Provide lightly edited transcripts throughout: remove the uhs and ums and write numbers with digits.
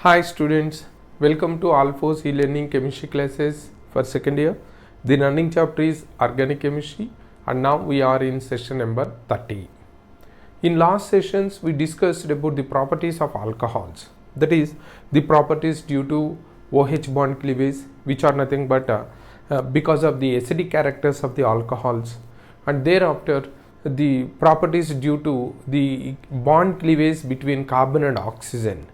Hi students, welcome to Alphos e-learning chemistry classes for second year. The running chapter is organic chemistry and now we are in session number 30. In last sessions we discussed about the properties of alcohols, that is the properties due to OH bond cleavage, which are nothing but because of the acidic characters of the alcohols, and thereafter the properties due to the bond cleavage between carbon and oxygen.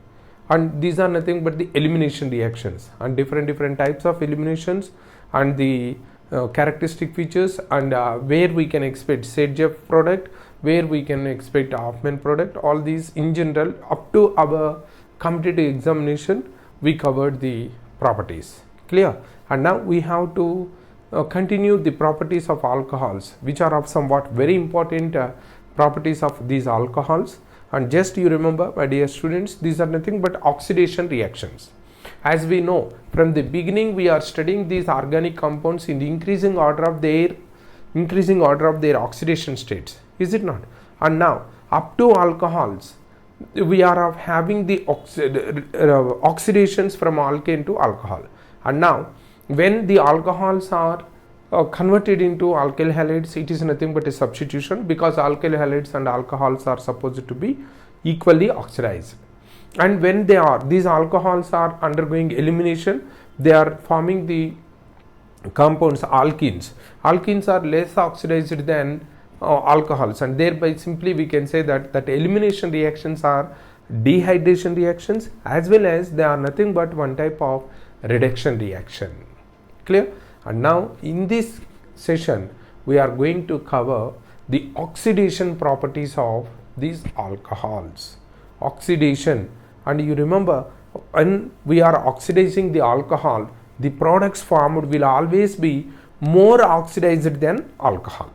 And these are nothing but the elimination reactions and different types of eliminations and the characteristic features, and where we can expect Sedgwick product, where we can expect Hoffman product. All these in general, up to our competitive examination we covered the properties. Clear? And now we have to continue the properties of alcohols, which are of somewhat very important properties of these alcohols. And just you remember, my dear students, these are nothing but oxidation reactions. As we know, from the beginning we are studying these organic compounds in the increasing order of their oxidation states, is it not? And now up to alcohols we are of having the oxidations from alkane to alcohol. And now when the alcohols are converted into alkyl halides, it is nothing but a substitution, because alkyl halides and alcohols are supposed to be equally oxidized. And when these alcohols are undergoing elimination, they are forming the compounds alkenes. Alkenes are less oxidized than alcohols, and thereby simply we can say that elimination reactions are dehydration reactions, as well as they are nothing but one type of reduction reaction. Clear? And now in this session we are going to cover the oxidation properties of these alcohols. Oxidation, and you remember, when we are oxidizing the alcohol, the products formed will always be more oxidized than alcohol.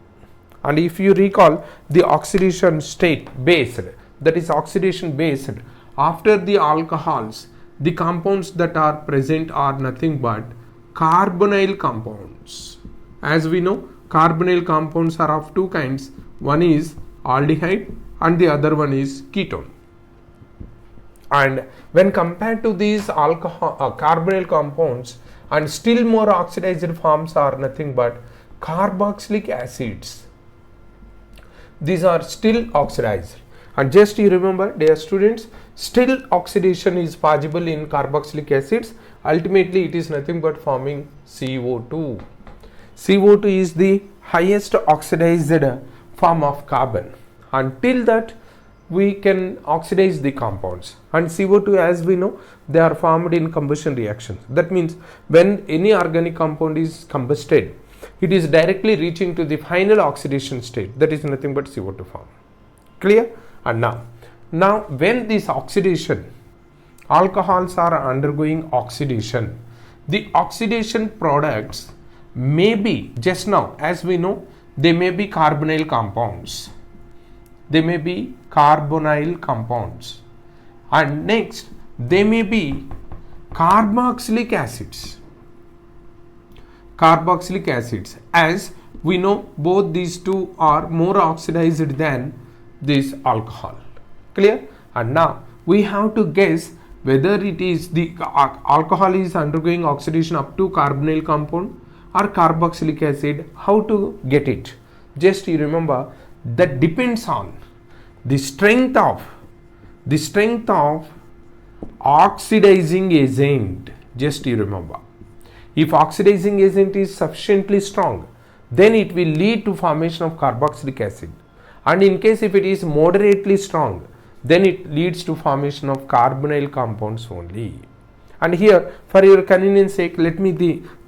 And if you recall the oxidation state based, that is oxidation based, after the alcohols the compounds that are present are nothing but carbonyl compounds. As we know, carbonyl compounds are of two kinds. One is aldehyde and the other one is ketone. And when compared to these carbonyl compounds, and still more oxidized forms are nothing but carboxylic acids. These are still oxidized. And just you remember, dear students, still oxidation is possible in carboxylic acids. Ultimately it is nothing but forming CO2. CO2 is the highest oxidized form of carbon. Until that we can oxidize the compounds, and CO2, as we know, they are formed in combustion reactions. That means when any organic compound is combusted, it is directly reaching to the final oxidation state, that is nothing but CO2 form. Clear? And now when this oxidation, alcohols are undergoing oxidation, the oxidation products may be, just now as we know, they may be carbonyl compounds. They may be carbonyl compounds. And next they may be carboxylic acids. Carboxylic acids, as we know, both these two are more oxidized than this alcohol. Clear? And now we have to guess whether it is the alcohol is undergoing oxidation up to carbonyl compound or carboxylic acid. How to get it? Just you remember, that depends on the strength of oxidizing agent. Just you remember, if oxidizing agent is sufficiently strong, then it will lead to formation of carboxylic acid, and in case if it is moderately strong, then it leads to formation of carbonyl compounds only. And here, for your convenience sake, let me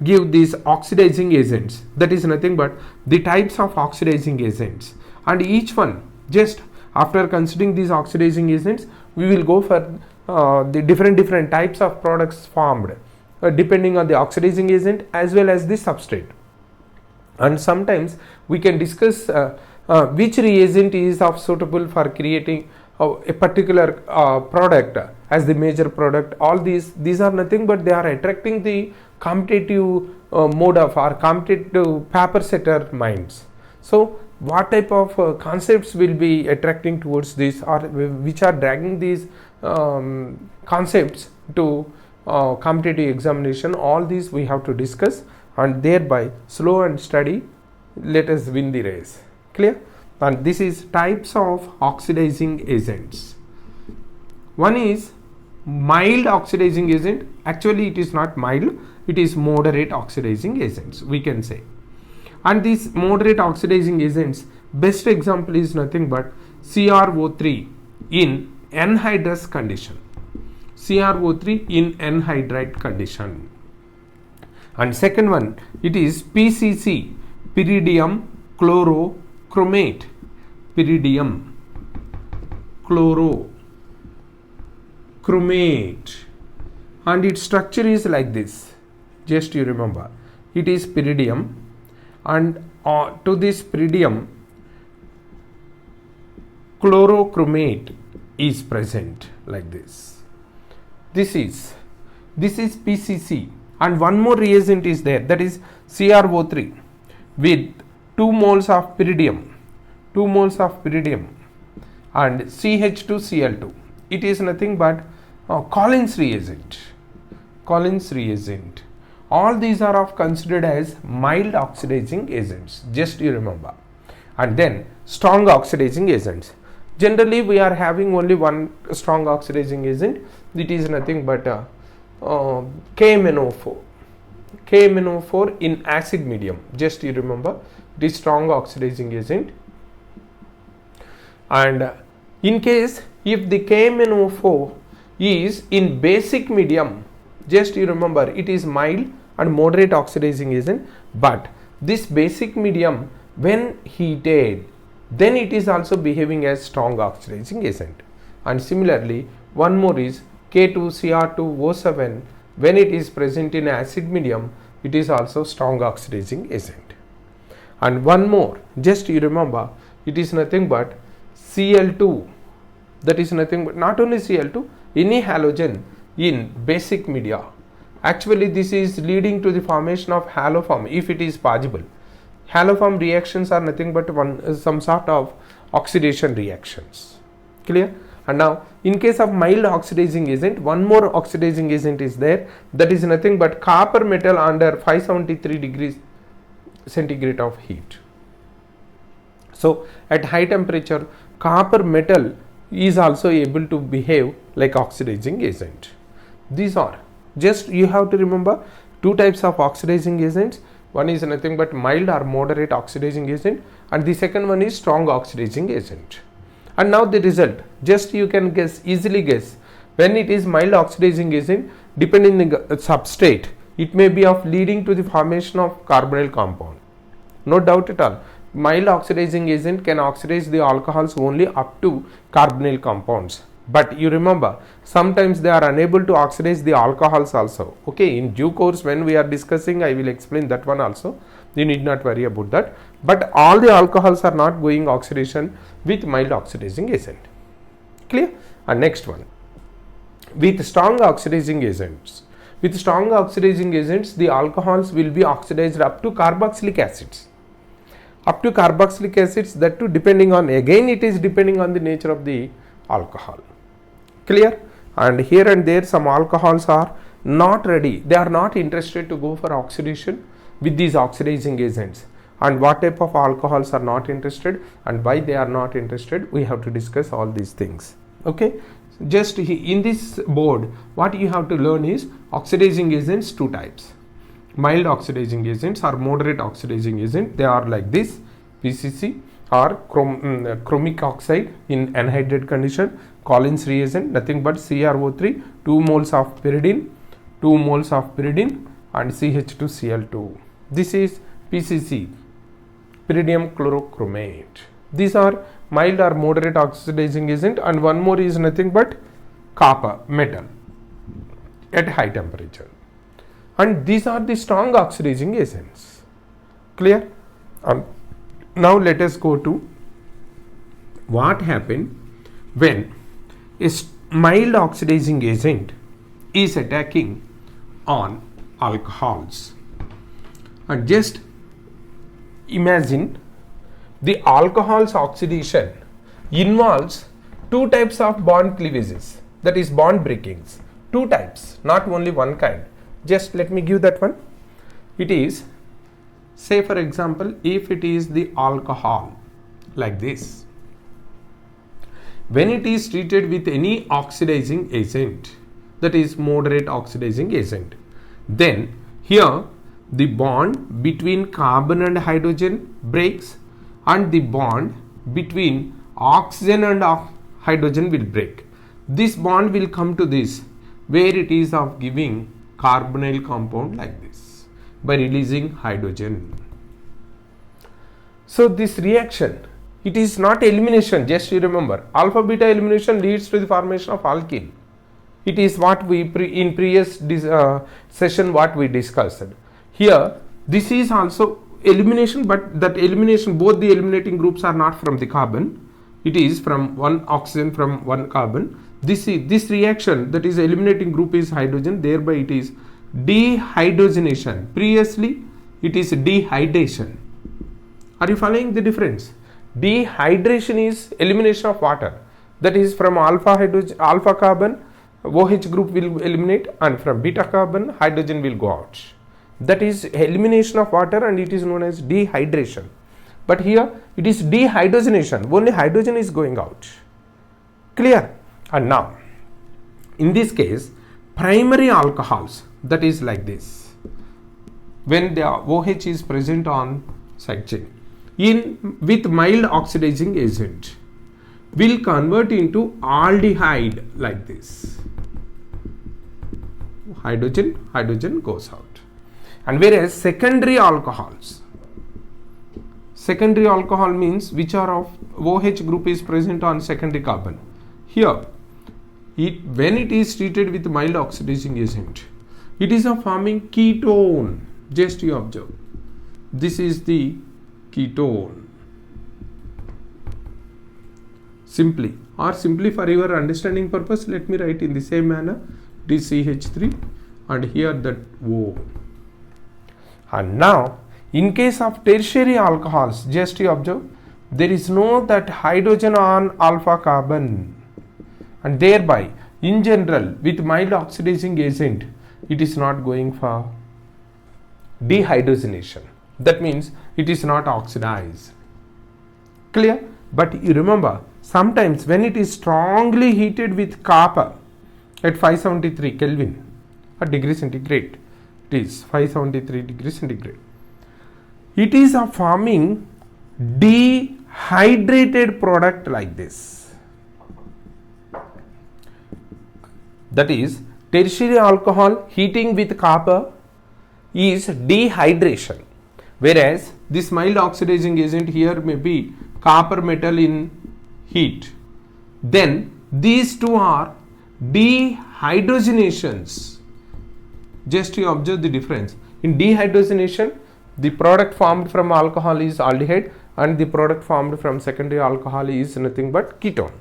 give these oxidizing agents, that is nothing but the types of oxidizing agents, and each one, just after considering these oxidizing agents, we will go for the different types of products formed depending on the oxidizing agent as well as the substrate. And sometimes we can discuss which reagent is suitable for creating a particular product as the major product. All these are nothing but they are attracting the competitive mode of our competitive paper setter minds. So what type of concepts will be attracting towards this, or which are dragging these concepts, to competitive examination. All these we have to discuss, and thereby slow and steady let us win the race. Clear? And this is types of oxidizing agents. One is mild oxidizing agent. Actually it is not mild, it is moderate oxidizing agents, we can say. And these moderate oxidizing agents, best example is nothing but CrO3 in anhydrous condition. CrO3 in anhydride condition. And second one, it is PCC, pyridium chlorochromate. Pyridium chlorochromate, and its structure is like this. Just you remember, it is pyridium, and to this pyridium chlorochromate is present like this. This is PCC, and one more reagent is there, that is CrO3 with 2 moles of pyridium, and CH2Cl2. It is nothing but Collins reagent. All these are considered as mild oxidizing agents, just you remember. And then strong oxidizing agents. Generally we are having only one strong oxidizing agent. It is nothing but KMnO4 in acid medium, just you remember. This strong oxidizing agent. And in case if the KMnO4 is in basic medium, just you remember, it is mild and moderate oxidizing agent. But this basic medium, when heated, then it is also behaving as strong oxidizing agent. And similarly, one more is K2Cr2O7. When it is present in acid medium, it is also strong oxidizing agent. And one more, just you remember, it is nothing but Cl2. That is nothing but, not only Cl2, any halogen in basic media. Actually this is leading to the formation of haloform if it is possible. Haloform reactions are nothing but some sort of oxidation reactions. Clear? And now in case of mild oxidizing agent, one more oxidizing agent is there, that is nothing but copper metal under 573 degrees centigrade of heat. So at high temperature, copper metal is also able to behave like oxidizing agent. These are, just you have to remember, two types of oxidizing agents. One is nothing but mild or moderate oxidizing agent, and the second one is strong oxidizing agent. And now the result, just you can easily guess, when it is mild oxidizing agent, depending on the substrate, it may be of leading to the formation of carbonyl compound. No doubt at all. Mild oxidizing agent can oxidize the alcohols only up to carbonyl compounds. But you remember, sometimes they are unable to oxidize the alcohols also. Okay, in due course when we are discussing, I will explain that one also. You need not worry about that. But all the alcohols are not going oxidation with mild oxidizing agent. Clear? And next one, with strong oxidizing agents. With strong oxidizing agents, the alcohols will be oxidized up to carboxylic acids. Up to carboxylic acids, that too depending on, again it is depending on the nature of the alcohol. Clear? And here and there some alcohols are not ready, they are not interested to go for oxidation with these oxidizing agents. And what type of alcohols are not interested and why they are not interested, we have to discuss all these things. Okay, just in this board what you have to learn is oxidizing agents, two types: mild oxidizing agents or moderate oxidizing agent. They are like this: PCC or chromic oxide in anhydride condition, Collins reagent, nothing but CrO3, 2 moles of pyridine, and CH2Cl2. This is PCC, pyridium chlorochromate. These are mild or moderate oxidizing agent, and one more is nothing but copper metal at high temperature. And these are the strong oxidizing agents. Clear? Now let us go to what happened when a mild oxidizing agent is attacking on alcohols. And just imagine the alcohol's oxidation involves two types of bond cleavages, that is bond breakings. two types, not only one kind. Just let me give that one. It is, say for example, if it is the alcohol like this, when it is treated with any oxidizing agent, that is moderate oxidizing agent, then here the bond between carbon and hydrogen breaks and the bond between oxygen and hydrogen will break. This bond will come to this, where it is of giving carbonyl compound like this by releasing hydrogen. So this reaction, it is not elimination, just you remember, alpha beta elimination leads to the formation of alkyl. It is what we in previous session what we discussed. Here this is also elimination, but that elimination, both the eliminating groups are not from the carbon, it is from one oxygen from one carbon. This reaction, that is eliminating group is hydrogen, thereby it is dehydrogenation. Previously it is dehydration. Are you following the difference? Dehydration is elimination of water, that is from alpha carbon OH group will eliminate, and from beta carbon hydrogen will go out. That is elimination of water and it is known as dehydration. But here it is dehydrogenation, only hydrogen is going out. Clear? And now in this case, primary alcohols, that is like this, when the OH is present on side chain with mild oxidizing agent, will convert into aldehyde like this. Hydrogen goes out. And whereas secondary alcohols, secondary alcohol means which are of OH group is present on secondary carbon. Here when it is treated with mild oxidizing agent, it is a forming ketone. Just you observe, this is the ketone. Simply for your understanding purpose, let me write in the same manner. It is CH3 and here that O. And now in case of tertiary alcohols, just you observe, there is no that hydrogen on alpha carbon, and thereby in general with mild oxidizing agent it is not going for dehydrogenation. That means it is not oxidized. Clear? But you remember, sometimes when it is strongly heated with copper at 573 Kelvin or degree centigrade, it is 573 degrees centigrade, it is a forming dehydrated product like this. That is, tertiary alcohol heating with copper is dehydration, whereas this mild oxidizing agent here may be copper metal in heat. Then these two are dehydrogenations. Just you observe the difference. In dehydrogenation, the product formed from alcohol is aldehyde and the product formed from secondary alcohol is nothing but ketone.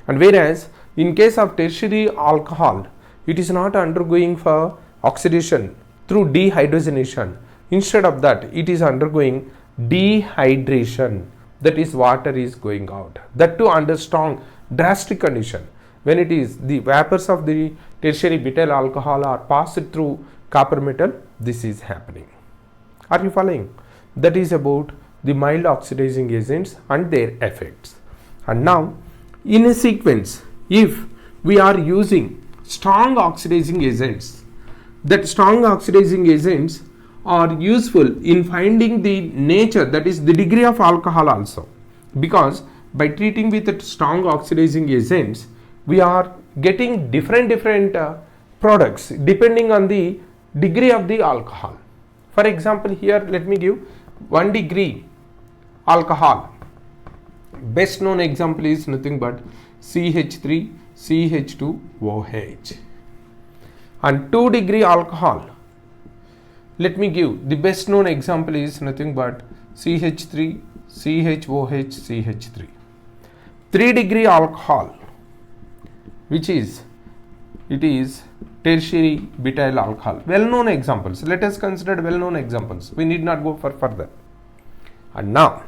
And whereas in case of tertiary alcohol, it is not undergoing for oxidation through dehydrogenation. Instead of that, it is undergoing dehydration. That is, water is going out. That too under strong drastic condition. When it is the vapors of the tertiary butyl alcohol are passed through copper metal, this is happening. Are you following? That is about the mild oxidizing agents and their effects. And now in a sequence, if we are using strong oxidizing agents, that strong oxidizing agents are useful in finding the nature, that is the degree of alcohol also, because by treating with strong oxidizing agents we are getting different products depending on the degree of the alcohol. For example, here let me give 1 degree alcohol. Best known example is nothing but CH3 CH2OH. And 2 degree alcohol, let me give the best known example is nothing but CH3 CHOH CH3. 3 degree alcohol, which is tertiary butyl alcohol. Well known examples. Let us consider well known examples. We need not go for further. And now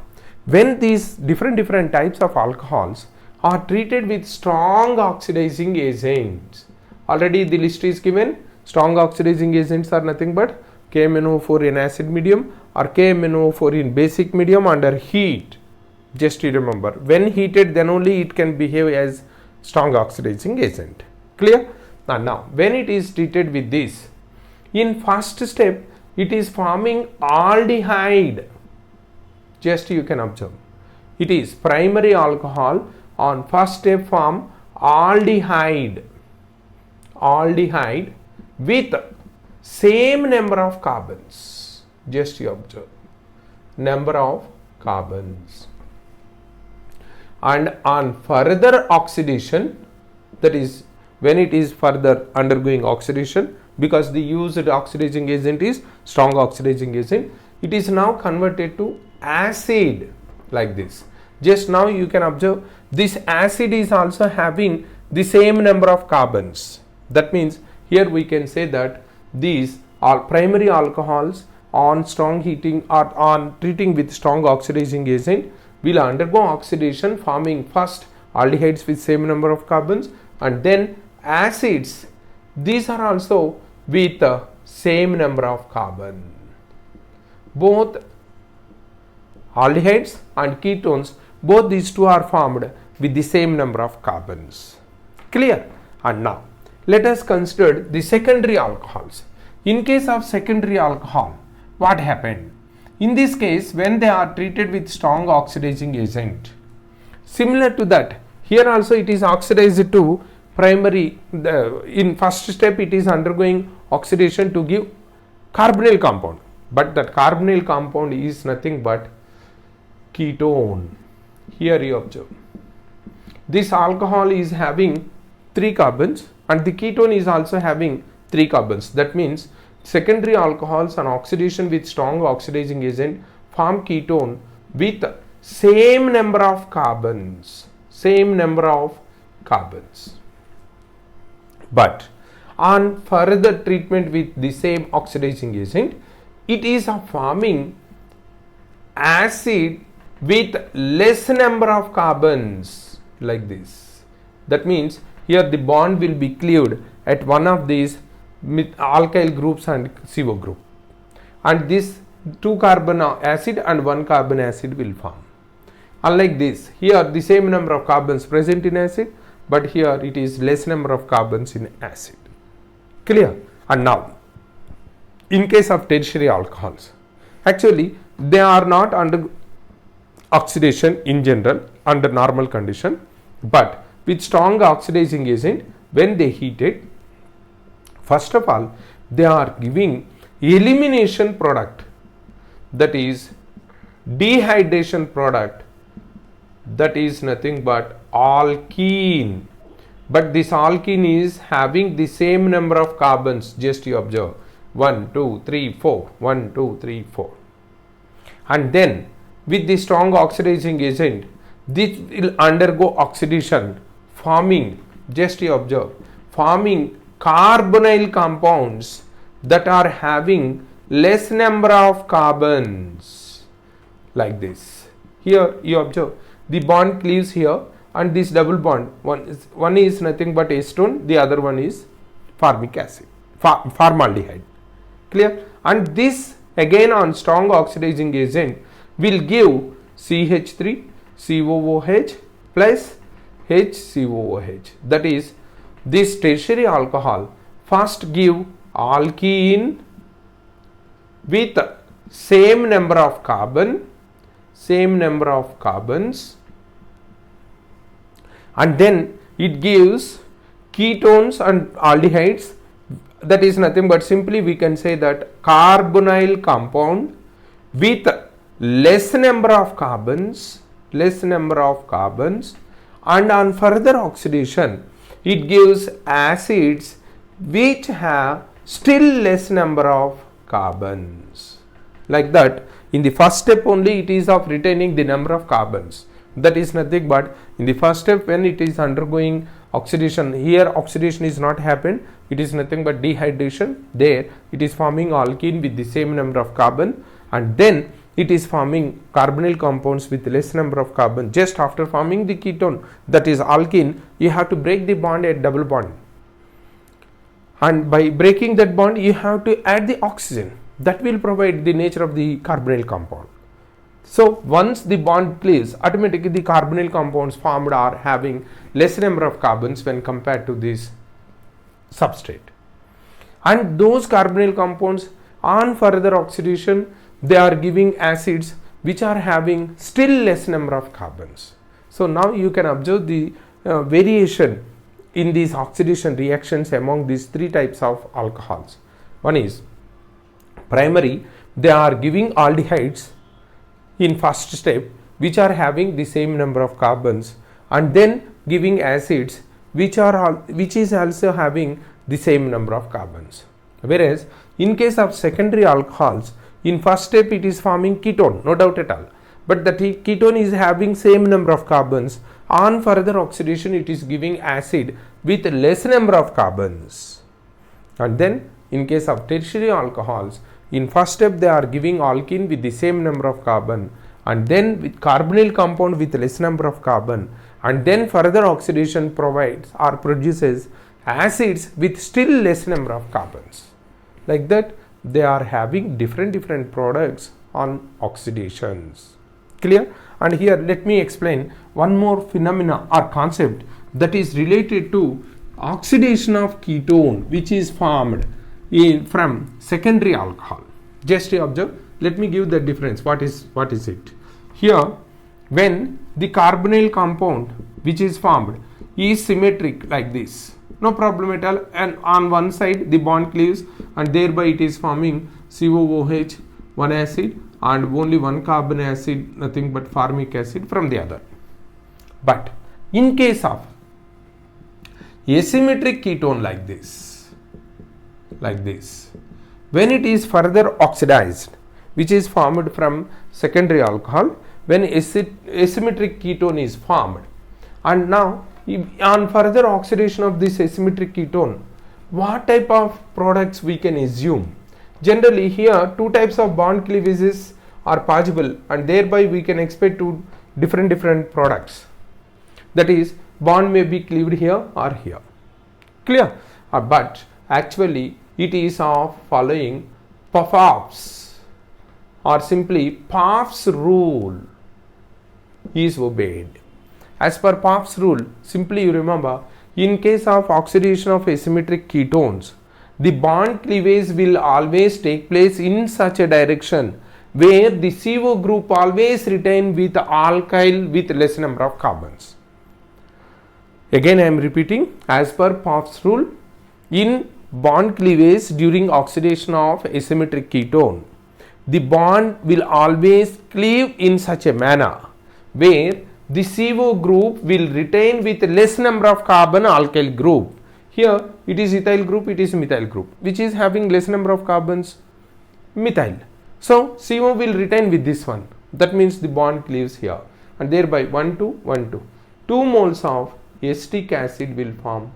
when these different types of alcohols are treated with strong oxidizing agents Already the list is given. Strong oxidizing agents are nothing but KMnO4 in acid medium or KMnO4 in basic medium under heat. Just you remember, when heated, then only it can behave as strong oxidizing agent. Clear? And now when it is treated with this, in first step it is forming aldehyde. Just you can observe, it is primary alcohol on first step form aldehyde with same number of carbons. Just you observe, number of carbons, and on further oxidation, that is when it is further undergoing oxidation, because the used oxidizing agent is strong oxidizing agent, it is now converted to acid like this. Just now you can observe this acid is also having the same number of carbons. That means here we can say that these are primary alcohols on strong heating or on treating with strong oxidizing agent will undergo oxidation, forming first aldehydes with same number of carbons and then acids. These are also with the same number of carbon. Both aldehydes and ketones, both these two are formed with the same number of carbons. Clear? And now let us consider the secondary alcohols. In case of secondary alcohol, what happened? In this case, when they are treated with strong oxidizing agent, similar to that, here also it is oxidized to primary. In first step it is undergoing oxidation to give carbonyl compound, but that carbonyl compound is nothing but ketone. Here you observe, this alcohol is having 3 carbons and the ketone is also having 3 carbons. That means secondary alcohols on oxidation with strong oxidizing agent form ketone with same number of carbons, but on further treatment with the same oxidizing agent, it is forming acid with less number of carbons like this. That means here the bond will be cleaved at one of these alkyl groups and CO group, and this 2 carbon acid and 1 carbon acid will form. Unlike this, here the same number of carbons present in acid, but here it is less number of carbons in acid. Clear? And now in case of tertiary alcohols, actually they are not under oxidation in general under normal condition, but with strong oxidizing agent, when they heat it, first of all they are giving elimination product, that is dehydration product, that is nothing but alkene, but this alkene is having the same number of carbons. Just you observe, 1 2 3 4, 1 2 3 4, and then with the strong oxidizing agent this will undergo oxidation, forming, just you observe, forming carbonyl compounds that are having less number of carbons like this. Here you observe the bond cleaves here, and this double bond, one is nothing but acetone, the other one is formic acid, formaldehyde. Clear? And this again on strong oxidizing agent will give CH3 COOH plus HCOOH. That is, this tertiary alcohol first give alkene with same number of carbons, and then it gives ketones and aldehydes. That is nothing but simply we can say that carbonyl compound with less number of carbons, and on further oxidation it gives acids which have still less number of carbons. Like that, in the first step only it is of retaining the number of carbons. That is nothing but in the first step when it is undergoing oxidation, here oxidation is not happened, it is nothing but dehydration. There it is forming alkene with the same number of carbon, and then it is forming carbonyl compounds with less number of carbon. Just after forming the ketone, that is alkene, you have to break the bond at double bond. and by breaking that bond you have to add the oxygen that will provide the nature of the carbonyl compound. So once the bond cleaves, automatically the carbonyl compounds formed are having less number of carbons when compared to this substrate, and those carbonyl compounds on further oxidation they are giving acids which are having still less number of carbons. So now you can observe the variation in these oxidation reactions among these three types of alcohols. One is primary, they are giving aldehydes in first step which are having the same number of carbons, and then giving acids which is also having the same number of carbons. Whereas in case of secondary alcohols, in first step it is forming ketone, no doubt at all, but the ketone is having same number of carbons. On further oxidation it is giving acid with less number of carbons. And then in case of tertiary alcohols, in first step they are giving alkene with the same number of carbon, and then with carbonyl compound with less number of carbon, and then further oxidation provides or produces acids with still less number of carbons. Like that they are having different products on oxidations. Clear? And here let me explain one more phenomena or concept that is related to oxidation of ketone which is formed from secondary alcohol. Just observe, let me give the difference. What is it? Here when the carbonyl compound which is formed is symmetric like this, no problem at all, and on one side the bond cleaves and thereby it is forming COOH, one acid, and only one carbon acid, nothing but formic acid from the other. But in case of asymmetric ketone like this, when it is further oxidized, which is formed from secondary alcohol, when asymmetric ketone is formed, and now on further oxidation of this asymmetric ketone, what type of products we can assume? Generally here two types of bond cleavages are possible, and thereby we can expect two different products. That is, bond may be cleaved here or here. Clear? But actually it is of following Pfaff's or simply Pfaff's rule is obeyed. As per Pfaff's rule, simply you remember, in case of oxidation of asymmetric ketones, the bond cleavage will always take place in such a direction where the CO group always retain with alkyl with less number of carbons. Again I am repeating, as per Pfaff's rule, in bond cleavage during oxidation of asymmetric ketone, the bond will always cleave in such a manner where the CO group will retain with less number of carbon alkyl group. Here it is ethyl group, it is methyl group, which is having less number of carbons, methyl. So CO will retain with this one. That means the bond cleaves here, and thereby 1 2 1 2. 2 moles of acetic acid will form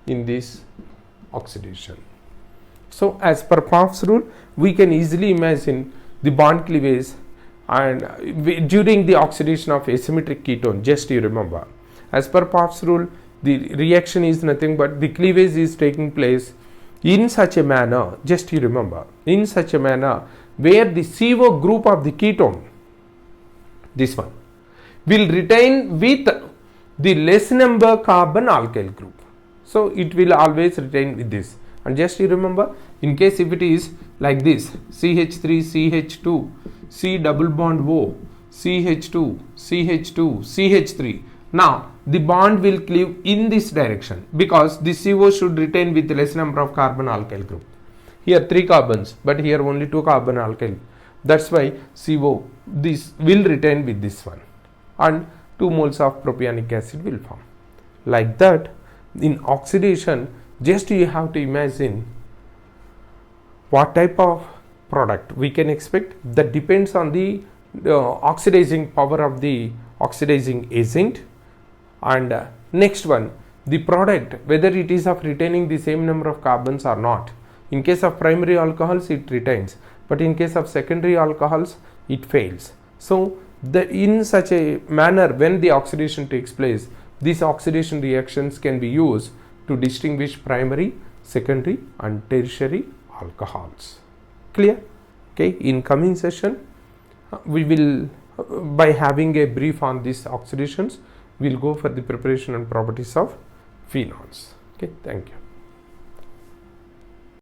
in this oxidation. So as per Pfaff's rule, we can easily imagine the bond cleavage and during the oxidation of asymmetric ketone. Just you remember, as per Pfaff's rule, the reaction is nothing but the cleavage is taking place in such a manner, just you remember, in such a manner where the CO group of the ketone, this one, will retain with the less number carbon alkyl group. So it will always retain with this. And just you remember, in case if it is like this, CH3 CH2 C double bond O, CH2 CH2 CH3, now the bond will cleave in this direction because the CO should retain with less number of carbon alkyl group. Here 3 carbons, but here only 2 carbon alkyl. That's why CO this will retain with this one, and 2 moles of propionic acid will form. Like that, in oxidation, just you have to imagine what type of product we can expect. That depends on the oxidizing power of the oxidizing agent. And next one, the product, whether it is of retaining the same number of carbons or not. In case of primary alcohols it retains, but in case of secondary alcohols it fails. So in such a manner, when the oxidation takes place, these oxidation reactions can be used to distinguish primary, secondary and tertiary alcohols. Clear? Okay, in coming session we will by having a brief on these oxidations, we will go for the preparation and properties of phenols. Okay, thank you.